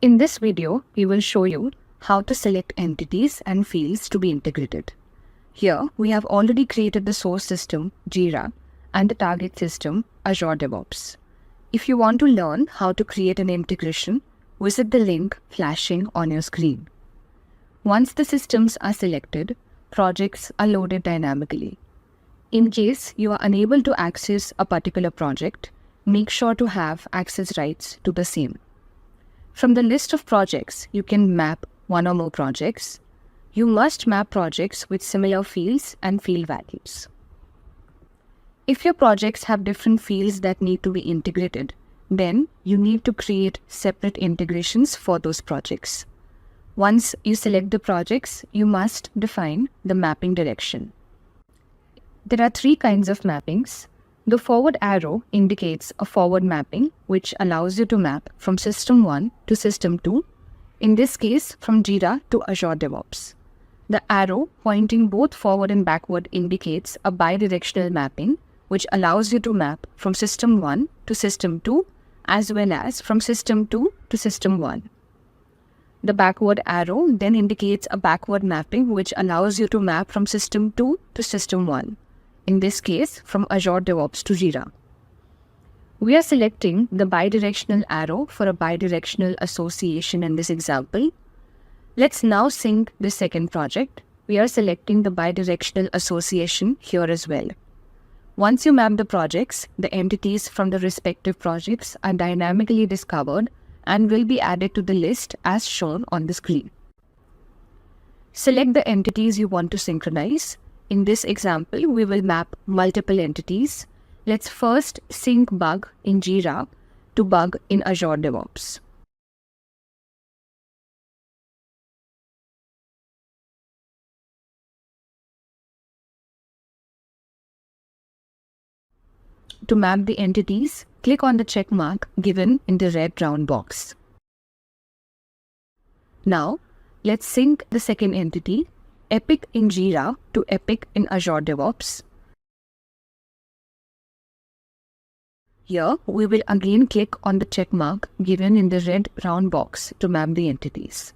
In this video, we will show you how to select entities and fields to be integrated. Here, we have already created the source system, Jira, and the target system, Azure DevOps. If you want to learn how to create an integration, visit the link flashing on your screen. Once the systems are selected, projects are loaded dynamically. In case you are unable to access a particular project, make sure to have access rights to the same. From the list of projects, you can map one or more projects. You must map projects with similar fields and field values. If your projects have different fields that need to be integrated, then you need to create separate integrations for those projects. Once you select the projects, you must define the mapping direction. There are three kinds of mappings. The forward arrow indicates a forward mapping, which allows you to map from System 1 to System 2, in this case from Jira to Azure DevOps. The arrow pointing both forward and backward indicates a bidirectional mapping, which allows you to map from System 1 to System 2, as well as from System 2 to System 1. The backward arrow then indicates a backward mapping, which allows you to map from System 2 to System 1. In this case, from Azure DevOps to Jira. We are selecting the bidirectional arrow for a bidirectional association in this example. Let's now sync the second project. We are selecting the bidirectional association here as well. Once you map the projects, the entities from the respective projects are dynamically discovered and will be added to the list as shown on the screen. Select the entities you want to synchronize. In this example, we will map multiple entities. Let's first sync bug in Jira to bug in Azure DevOps. To map the entities, click on the check mark given in the red round box. Now, let's sync the second entity, Epic in Jira to Epic in Azure DevOps. Here, we will again click on the check mark given in the red round box to map the entities.